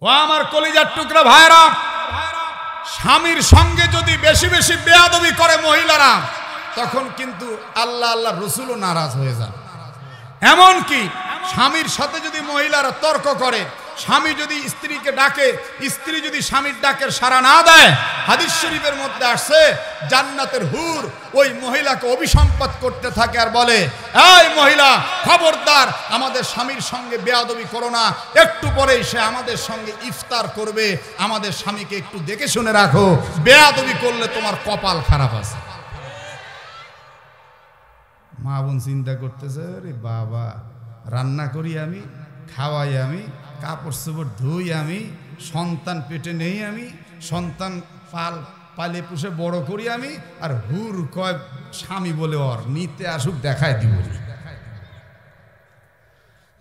ও আমার কলিজার টুকরা ভাইরা, স্বামীর সঙ্গে যদি বেশি বেশি বেয়াদবি করে মহিলারা, তখন কিন্তু আল্লাহ আল্লাহ রসুলও নারাজ হয়ে যান। এমন কি স্বামীর সাথে যদি মহিলারা তর্ক করে, স্বামী যদি স্ত্রীকে ডাকে, স্ত্রী যদি স্বামীর ডাকের সাড়া না দেয়, হাদিস শরীফের মধ্যে আসছে জান্নাতের হুর ওই মহিলাকে অভিসম্পাত করতে থাকে আর বলে, এই মহিলা খবরদার আমাদের স্বামীর সঙ্গে বেয়াদবি করো না, একটু পরেই সে আমাদের সঙ্গে ইফতার করবে, আমাদের স্বামীকে একটু দেখে শুনে রাখো, বেয়াদবি করলে তোমার কপাল খারাপ আছে। মা বোন চিন্তা করতেছে, রে বাবা, রান্না করি আমি, খাওয়াই আমি, কাপড় চোপড় ধুই আমি, সন্তান পেটে নেই আমি, সন্তান পালে পুষে বড় করি আমি, আর হুর কয় স্বামী বলে ওর নিতে আসুক দেখায় দিব।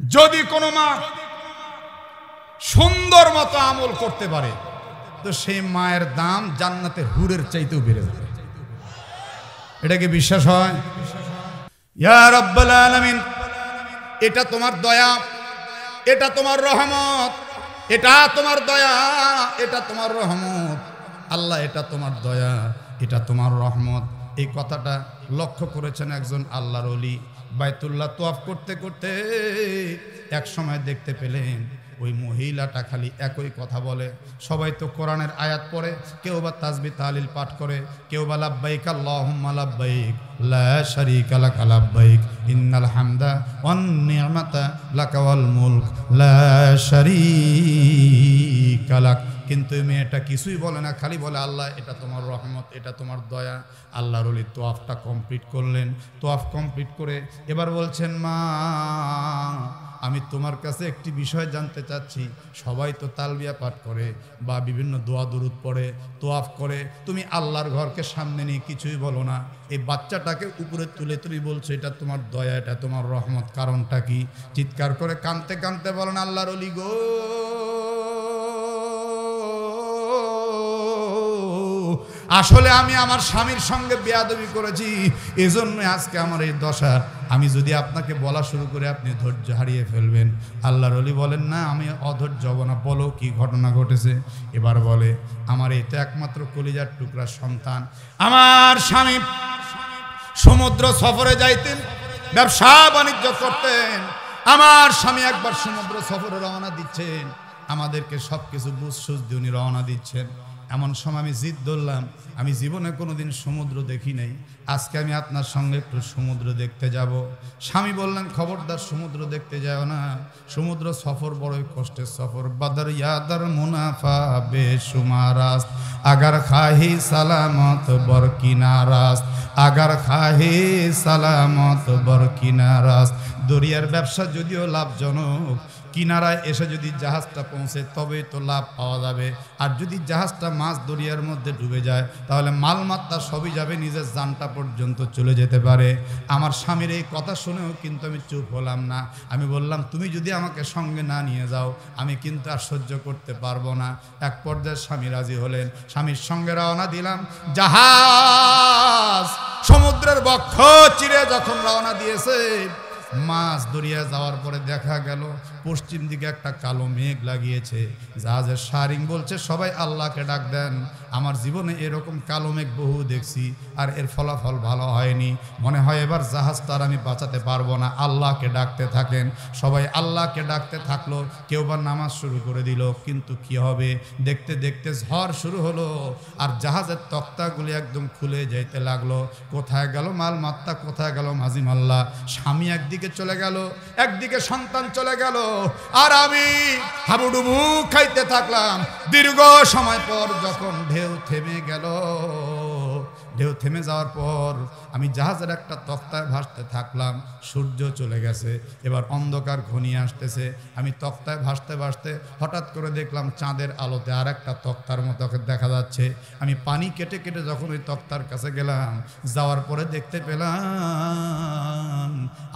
যদি কোনো মা সুন্দর মতো আমল করতে পারে, তো সেই মায়ের দাম জান্নাতের হুরের চাইতেও বেড়ে যাবে। এটা কি বিশ্বাস হয়? ইয়া রাব্বুল আলামিন, এটা তোমার দয়া, এটা তোমার রহমত, এটা তোমার দয়া, এটা তোমার রহমত। আল্লাহ, এটা তোমার দয়া, এটা তোমার রহমত। এই কথাটা লক্ষ্য করেছেন একজন আল্লাহর ওলি। বাইতুল্লাহ তোয়াফ করতে করতে এক সময় দেখতে পেলেন ওই মহিলাটা খালি একই কথা বলে। সবাই তো কোরআনের আয়াত পড়ে, কেউ বা তাসবিহ তাহলিল পাঠ করে, কেউ বা লাব্বাইক আল্লাহুম্মা লাব্বাইক লা শারীকা লাক লাব্বাইক ইন্নাল হামদা ওয়ান নি'মাতা লাকা ওয়াল মুলক লা শারীকা লাক। কিন্তু এই মেয়েটা কিছুই বলে না, খালি বলে আল্লাহ এটা তোমার রহমত, এটা তোমার দয়া। আল্লাহর ওলি তোয়াফটা কমপ্লিট করলেন। তোয়াফ কমপ্লিট করে এবার বলছেন, মা আমি তোমার কাছে একটি বিষয় জানতে চাচ্ছি। সবাই তো তালবিয়া পাঠ করে বা বিভিন্ন দোয়া দুরুদ পড়ে, তোয়াফ করে, তুমি আল্লাহর ঘরকে সামনে নিয়ে কিছুই বলো না। এই বাচ্চাটাকে উপরে তুলে তুমি বলছো এটা তোমার দয়া, এটা তোমার রহমত, কারণটা কি? চিৎকার করে কাঁদতে কাঁদতে বলেন, আল্লাহর ওলি গো, আসলে আমি আমার স্বামীর সঙ্গে বেয়াদবি করেছি, এজন্য আজকে আমার এই দশা। আমি যদি আপনাকে বলা শুরু করে আপনি ধৈর্য হারিয়ে ফেলবেন। আল্লাহর ওলি বলেন, না আমি অধৈর্য হব না, বলো কি ঘটনা ঘটেছে। এবার বলে, আমার এই তো একমাত্র কলিজার টুকরা সন্তান। আমার স্বামী সমুদ্র সফরে যাইতেন, ব্যবসা বাণিজ্য করতেন। আমার স্বামী একবার সমুদ্র সফরে রওনা দিচ্ছেন, আমাদেরকে সব কিছু বুঝ সুঝ দিয়ে উনি রওনা দিচ্ছেন। এমন সময় আমি জিদ ধরলাম, আমি জীবনে কোনোদিন সমুদ্র দেখি নাই, আজকে আমি আপনার সঙ্গে একটু সমুদ্র দেখতে যাব। স্বামী বললেন, খবরদার সমুদ্র দেখতে যাও না, সমুদ্র সফর বড়ই কষ্টের সফর। বাদর ইয়াদার মুনাফা বেশুমারাস, আগার খাহি সালামত বরকিনারাস, আগার খাহি সালামত বরকিনারাস। দরিয়ার ব্যবসা যদিও লাভজনক, কিনারায় এসে যদি জাহাজটা পৌঁছে তবেই তো লাভ পাওয়া যাবে। আর যদি জাহাজটা মাছ দরিয়ার মধ্যে ডুবে যায়, তাহলে মালমাত্রা সবই যাবে, নিজের জানটা পর্যন্ত চলে যেতে পারে। আমার স্বামীর এই কথা শুনেও কিন্তু আমি চুপ হলাম না। আমি বললাম, তুমি যদি আমাকে সঙ্গে না নিয়ে যাও, আমি কিন্তু আর সহ্য করতে পারবো না। এক পর্যায়ে স্বামী রাজি হলেন, স্বামীর সঙ্গে রওনা দিলাম। জাহাজ সমুদ্রের বক্ষ চিরে যখন রওনা দিয়েছে, মাছ দরিয়া যাওয়ার পরে দেখা গেল পশ্চিম দিকে একটা কালো মেঘ লাগিয়েছে। জাহাজের সারিং বলছে, সবাই আল্লাহকে ডাক দেন। আমার জীবনে এরকম কালো মেঘ বহু দেখছি, আর এর ফলাফল ভালো হয়নি। মনে হয় এবার জাহাজটা আর আমি বাঁচাতে পারবো না। আল্লাহকে ডাকতে থাকেন। সবাই আল্লাহকে ডাকতে থাকলো, কেউ বা নামাজ শুরু করে দিল। কিন্তু কি হবে, দেখতে দেখতে ঝড় শুরু হলো, আর জাহাজের তক্তাগুলি একদম খুলে যাইতে লাগলো। কোথায় গেল মালমাত্তা, কোথায় গেল মাঝি মাল্লা। স্বামী একদিকে চলে গেল, একদিকে সন্তান চলে গেল, আর আমি হাবুডুবু খাইতে থাকলাম। দীর্ঘ সময় পর যখন ঢেউ থেমে গেল, ঢেউ থেমে যাওয়ার পর আমি জাহাজের একটা তক্তায় ভাসতে থাকলাম। সূর্য চলে গেছে, এবার অন্ধকার ঘনিয়ে আসতেছে। আমি তক্তায় ভাসতে ভাসতে হঠাৎ করে দেখলাম চাঁদের আলোতে আর একটা তক্তার মতো দেখা যাচ্ছে। আমি পানি কেটে কেটে যখন ওই তক্তার কাছে গেলাম, যাওয়ার পরে দেখতে পেলাম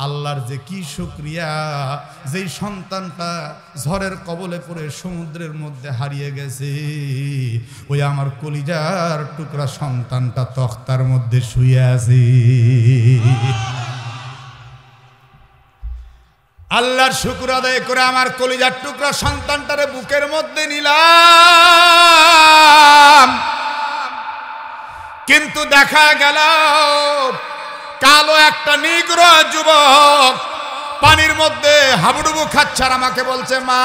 আল্লাহর যে কি শুকরিয়া, যেই সন্তানটা ঝড়ের কবলে পড়ে সমুদ্রের মধ্যে হারিয়ে গেছে, ওই আমার কলিজার টুকরা সন্তানটা তক্তার মধ্যে শুয়ে আছে। আল্লাহর শুকর আদায় করে আমার কলিজার টুকরা সন্তানটারে বুকের মধ্যে নিলাম, কিন্তু দেখা গেল কালো একটা নিগ্র যুবক পানির মধ্যে হাবুডুবু খাচ্ছে আর আমাকে বলছে, মা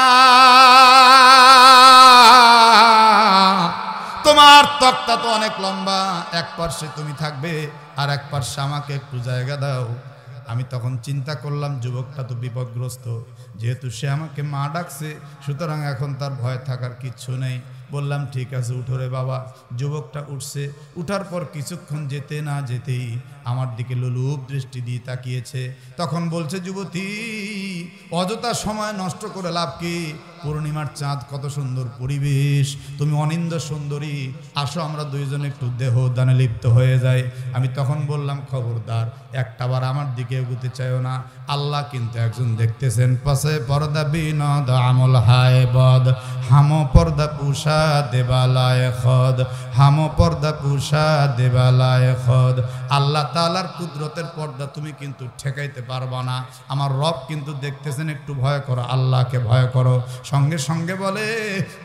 তোমার তক্তা তো অনেক লম্বা, এক পার্শ্বে তুমি থাকবে আর এক পার্শ্বে আমাকে একটু জায়গা দাও। আমি তখন চিন্তা করলাম যুবকটা তো বিপদগ্রস্ত, যেহেতু সে আমাকে মা ডাকছে, সুতরাং এখন তার ভয় থাকার কিচ্ছু নেই। বললাম ঠিক আছে উঠো রে বাবা। যুবকটা উঠছে, উঠার পর কিছুক্ষণ যেতে না যেতেই আমার দিকে লোলুপ দৃষ্টি দিয়ে তাকিয়েছে। তখন বলছে, যুবতী অযথা সময় নষ্ট করে লাভ কি, পূর্ণিমার চাঁদ কত সুন্দর পরিবেশ, তুমি অনিন্দ সুন্দরী, আসো আমরা দুইজন একটু দেহ দানে লিপ্ত হয়ে যাই। আমি তখন বললাম, খবরদার একটাবার আমার দিকে এগুতে চাইও না, আল্লাহ কিন্তু একজন দেখতেছেন। পাশে পর্দা বিনদ আমল হায় বদ, হামো পর্দা পুষা দেবালায় খদ, হামো পর্দা পুষা দেবালায় খদ। আল্লাহ তাআলার কুদরতের পর্দা তুমি কিন্তু ঠেকাইতে পারবা না, আমার রব কিন্তু দেখতেছেন, একটু ভয় করো, আল্লাহকে ভয় করো। সঙ্গে সঙ্গে বলে,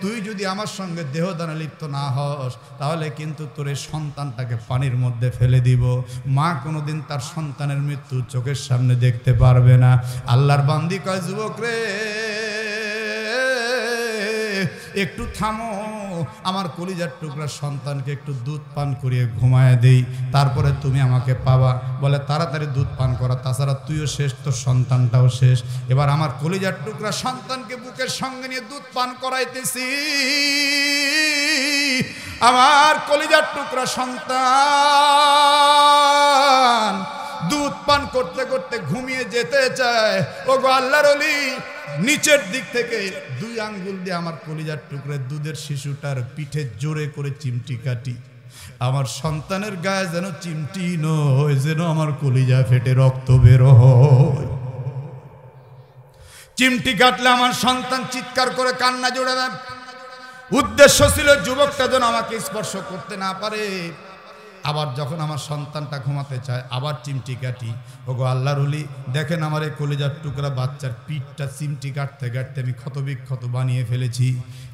তুই যদি আমার সঙ্গে দেহদানে লিপ্ত না হস তাহলে কিন্তু তোর এই সন্তানটাকে পানির মধ্যে ফেলে দিব। মা কোনোদিন তার সন্তানের মৃত্যু চোখের সামনে দেখতে পারবে না। আল্লাহর বান্দি কয়, যুবক রে একটু থামো, আমার কলিজার টুকরা সন্তানকে একটু দুধ পান করিয়ে ঘুমায় দেই, তারপরে তুমি আমাকে পাবা। বলে তাড়াতাড়ি দুধ পান করা, তাছাড়া তুইও শেষ, তোর সন্তানটাও শেষ। এবার আমার কলিজার টুকরা সন্তানকে বুকের সঙ্গে নিয়ে দুধ পান করাইতেছি। আমার কলিজার টুকরা সন্তান দুধ পান করতে করতে ঘুমিয়ে যেতে চায়। ও গো আল্লাহর ওলি, নিচের দিক থেকে দুই আঙ্গুল দিয়ে আমার কলিজার টুকরে দুধের শিশুটার পিঠে জোরে করে চিমটি কাটি। আমার সন্তানের গায়ে যেন চিমটি নয়, যেন আমার কলিজা ফেটে রক্ত বের হয়। চিমটি কাটলে আমার সন্তান চিৎকার করে কান্না জোড়ে দেয়। উদ্দেশ্য ছিল যুবকটা যেন আমাকে স্পর্শ করতে না পারে। আবার যখন আমার সন্তানটা ঘুমাতে চায় আবার চিমটি কাটি। ওগো আল্লাহর ওলি, দেখেন আমার এই কলিজার টুকরা বাচ্চার পিঠটা চিমটি কাটতে কাটতে আমি ক্ষতবিক্ষত বানিয়ে ফেলেছি।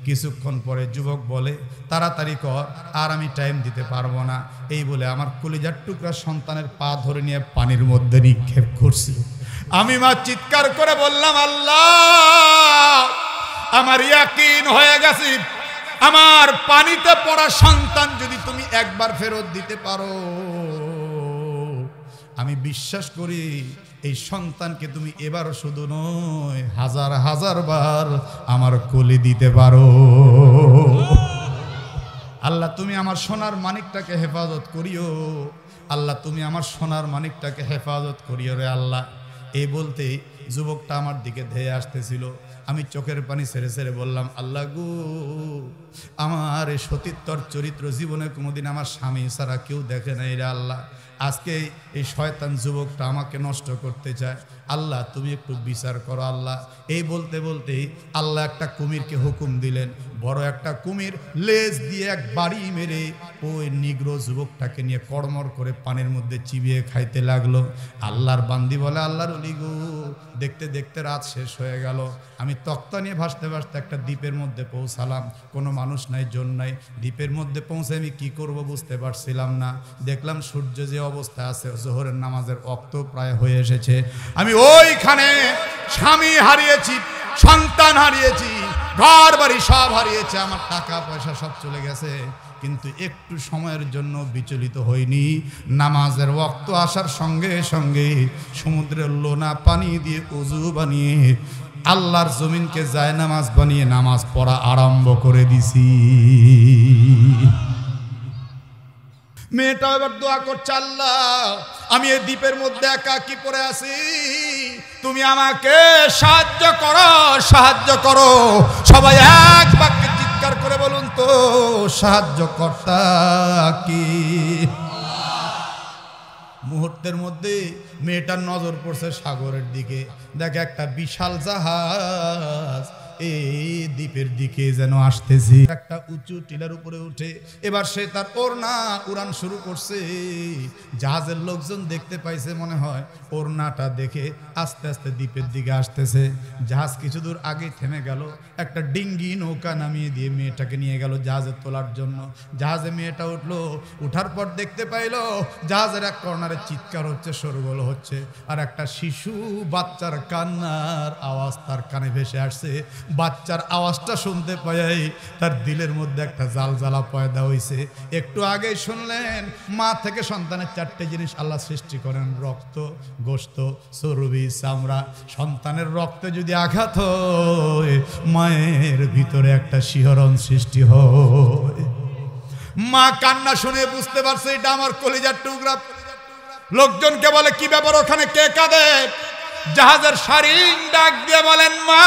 কিছুক্ষণ পরে যুবক বলে, তাড়াতাড়ি কর, আর আমি টাইম দিতে পারবো না। এই বলে আমার কলিজার টুকরা সন্তানের পা ধরে নিয়ে পানির মধ্যে নিক্ষেপ করছি। আমি মা চিৎকার করে বললাম, আল্লাহ আমার ইয়াকিন হয়ে গেছে, আমার পানিতে পড়া সন্তান যদি তুমি একবার ফেরত দিতে পারো, আমি বিশ্বাস করি এই সন্তানকে তুমি এবারও শুধু নয় হাজার হাজার বার আমার কোলে দিতে পারো। আল্লাহ তুমি আমার সোনার মানিকটাকে হেফাজত করিও, আল্লাহ তুমি আমার সোনার মানিকটাকে হেফাজত করিও রে আল্লাহ। এই বলতে যুবকটা আমার দিকে ধেয়ে আসতেছিল। আমি চোখের পানি ছেড়ে ছেড়ে বললাম, আল্লাহ গো, আমার এই সতীত্বর চরিত্র জীবনে কোনোদিন আমার স্বামী ছাড়া কেউ দেখে নাই রে আল্লাহ। আজকে এই শয়তান যুবকটা আমাকে নষ্ট করতে চায়, আল্লাহ তুমি একটু বিচার করো আল্লাহ। এই বলতে বলতেই আল্লাহ একটা কুমিরকে হুকুম দিলেন। বড় একটা কুমির লেজ দিয়ে এক বাড়ি মেরে ওই নিগ্র যুবকটাকে নিয়ে কড়মড় করে পানির মধ্যে চিবিয়ে খাইতে লাগলো। আল্লাহর বান্দি বলে, আল্লাহর ওলি গো, দেখতে দেখতে রাত শেষ হয়ে গেল। আমি তক্তা নিয়ে ভাসতে ভাসতে একটা দ্বীপের মধ্যে পৌঁছালাম। কোনো মানুষ নাই, জন নাই। দ্বীপের মধ্যে পৌঁছে আমি কি করব বুঝতে পারছিলাম না। দেখলাম সূর্য যে অবস্থা আছে, জোহরের নামাজের ওয়াক্ত প্রায় হয়ে এসেছে। আমি ওইখানে স্বামী হারিয়েছি, সন্তান হারিয়েছি, ঘর বাড়ি সব হারিয়েছে, আমার টাকা পয়সা সব চলে গেছে, কিন্তু একটু সময়ের জন্য বিচলিত হইনি। নামাজের ওয়াক্ত আসার সঙ্গে সঙ্গে সমুদ্রের লোনা পানি দিয়ে উযু বানিয়ে আল্লাহর জমিনকে যায় নামাজ বানিয়ে নামাজ পড়া আরম্ভ করে দিছি। মেয়েটা এবার দোয়া করছে, আল্লাহ আমি এই দ্বীপের মধ্যে একা কি পড়ে আছি, তুমি আমাকে সাহায্য করো, সাহায্য করো। সবাই এক বাক্যে চিৎকার করে বলুন তো, সাহায্যকর্তা কি? মুহূর্তের মধ্যে মেয়েটার নজর পড়ছে সাগরের দিকে। দেখে একটা বিশাল জাহাজ এই দ্বীপের দিকে যেন আসতেছি। একটা উঁচু টিলার উপরে উঠে এবার সে তার ওড়না উড়ান শুরু করছে। জাহাজের লোকজন দেখতে পাইছে মনে হয়, ওড়নাটা দেখে আস্তে আস্তে দ্বীপের দিকে আসতেছে। জাহাজ কিছু দূর আগে থেমে গেল, একটা ডিঙ্গি নৌকা নামিয়ে দিয়ে মেয়েটাকে নিয়ে গেল জাহাজে তোলার জন্য। জাহাজে মেয়েটা উঠলো, উঠার পর দেখতে পাইল জাহাজের এক কর্নারে চিৎকার হচ্ছে, শোরগোল হচ্ছে, আর একটা শিশু বাচ্চার কান্নার আওয়াজ তার কানে ভেসে আসছে। বাচ্চার আওয়াজটা শুনতে পাই তার দিলের মধ্যে একটা জালজালা পয়দা হইছে। একটু আগে শুনলেন মা থেকে সন্তানের চারটে জিনিস আল্লাহ সৃষ্টি করেন, রক্ত, গোশত, চর্বি, চামড়া। সন্তানের রক্তে যদি আঘাত হয় মায়ের ভিতরে একটা শিহরণ সৃষ্টি হয়। মা কান্না শুনে বুঝতে পারছে এটা আমার কলিজার টুকরা। লোকজনকে বলে কি ব্যাপার ওখানে কে কাঁদে? জাহাজের সারিং ডাক দিয়ে বলেন মা,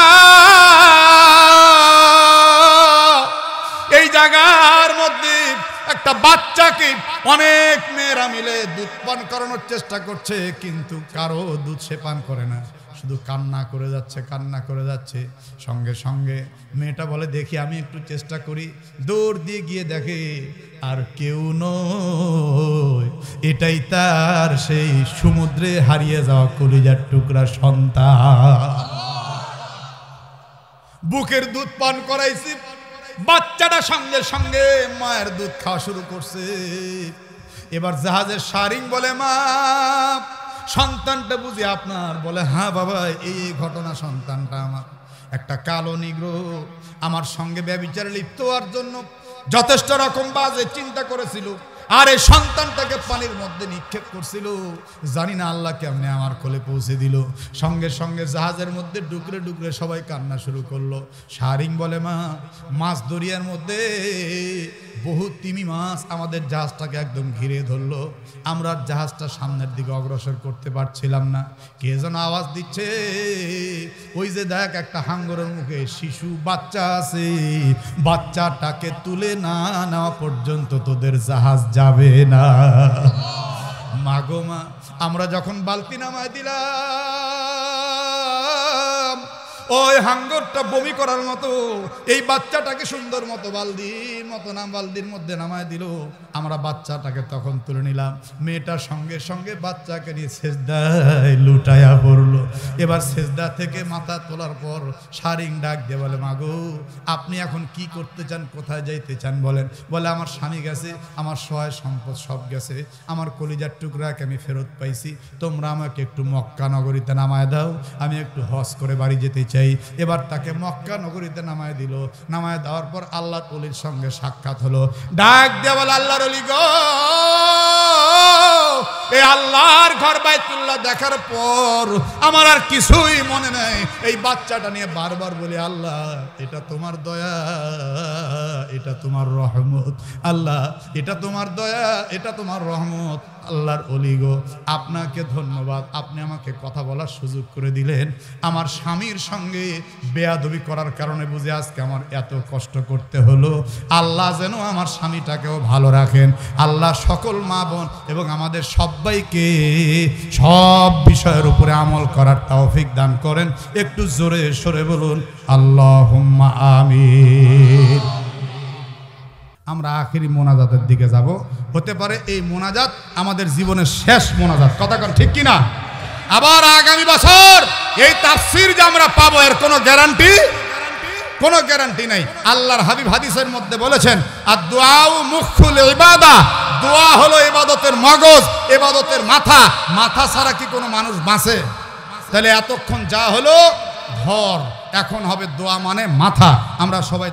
এই জায়গার মধ্যে একটা বাচ্চাকে অনেক মেয়েরা মিলে দুধ পান করানোর চেষ্টা করছে, কিন্তু কারো দুধ সে পান করে না, শুধু কান্না করে যাচ্ছে, কান্না করে যাচ্ছে। সঙ্গে সঙ্গে মেয়েটা বলে দেখি আমি একটু চেষ্টা করি। দৌড় দিয়ে গিয়ে দেখে আর কেউ নয়, এটাই তার সেই সমুদ্রে হারিয়ে যাওয়া কলিজার টুকরা সন্তান। বুকের দুধ পান করাইছি, বাচ্চাটা সঙ্গে সঙ্গে মায়ের দুধ খাওয়া শুরু করছে। এবার জাহাজের সারিং বলে মা, সন্তানটা বুঝি আপনার? বলে হ্যাঁ বাবা, এই ঘটনা, সন্তানটা আমার। একটা কালো নিগ্রো আমার সঙ্গে ব্যভিচারে লিপ্ত হওয়ার জন্য যথেষ্ট রকম বাজে চিন্তা করেছিল, আর এই সন্তানটাকে পানির মধ্যে নিক্ষেপ করছিল। জানি না আল্লাহ কেমনে আমার কোলে পৌঁছে দিল। সঙ্গে সঙ্গে জাহাজের মধ্যে ডুকরে ডুকরে সবাই কান্না শুরু করলো। সারিং বলে মা, মাছ দরিয়ার মধ্যে বহু তিমি মাছ আমাদের জাহাজটাকে একদম ঘিরে ধরলো। আমরা জাহাজটা সামনের দিকে অগ্রসর করতে পারছিলাম না। কে যেন আওয়াজ দিচ্ছে, ওই যে দেখ একটা হাঙ্গরের মুখে শিশু বাচ্চা আছে, বাচ্চাটাকে তুলে না নেওয়া পর্যন্ত তোদের জাহাজ যাবে না। মাগো মা, আমরা যখন বালতি নামায় দিলাম, ওই হাঙ্গরটা বমি করার মতো এই বাচ্চাটাকে সুন্দর মতো বালতির মধ্যে নামায় দিল। আমরা বাচ্চাটাকে তখন তুলে নিলাম। মেয়েটার সঙ্গে সঙ্গে বাচ্চাকে নিয়ে সেজদায় লুটায়া পড়লো। এবার সেজদা থেকে মাথা তোলার পর সারিং ডাক দিয়ে বলে মাগো, আপনি এখন কি করতে চান, কোথায় যাইতে চান বলেন? বলে আমার স্বামী গেছে, আমার সহায় সম্পদ সব গেছে, আমার কলিজার টুকরাকে আমি ফেরত পাইছি, তোমরা আমাকে একটু মক্কা নগরীতে নামায় দাও, আমি একটু হজ করে বাড়ি যেতে চাই। এবার তাকে মক্কা নগরীতে নামায় দিল। নামায় দেওয়ার পর আল্লাহর ওলির সঙ্গে সাক্ষাৎ হলো। ডাক দিয়ে বলে আল্লাহর ওলি গো, এই আল্লাহর ঘর বাইতুল্লাহ দেখার পর আমার আর কিছুই মনে নেই। এই বাচ্চাটা নিয়ে বারবার বলি আল্লাহ এটা তোমার দয়া, এটা তোমার রহমত, আল্লাহ এটা তোমার দয়া, এটা তোমার রহমত। আল্লাহর ওলি গো, আপনাকে ধন্যবাদ, আপনি আমাকে কথা বলার সুযোগ করে দিলেন। আমার স্বামীর সঙ্গে বেয়াদবি করার কারণে বুঝে আজকে আমার এত কষ্ট করতে হলো। আল্লাহ যেন আমার স্বামীটাকেও ভালো রাখেন। আল্লাহ সকল মা বোন এবং আমাদের সবাইকে সব বিষয়ের উপরে আমল করার তৌফিক দান করেন। একটু জোরে সরে বলুন আল্লাহুম্মা আমিন। আমরা আখেরি মোনাজাতের দিকে যাব। হতে পারে এই মোনাজাত আমাদের জীবনের শেষ মোনাজাত, কথা কন ঠিক কিনা? আবার আগামী বছর এই তাফসীর যে আমরা পাবো এর কোনো গ্যারান্টি নাই। আল্লাহর হাবিব হাদিসের মধ্যে বলেছেন আর দুআউ মুখুল ইবাদা, দোয়া হলো ইবাদতের মগজ, ইবাদতের মাথা। মাথা ছাড়া কি কোনো মানুষ বাঁচে? তাহলে এতক্ষণ যা হলো ধর, এখন হবে দোয়া মানে মাথা। আমরা সবাই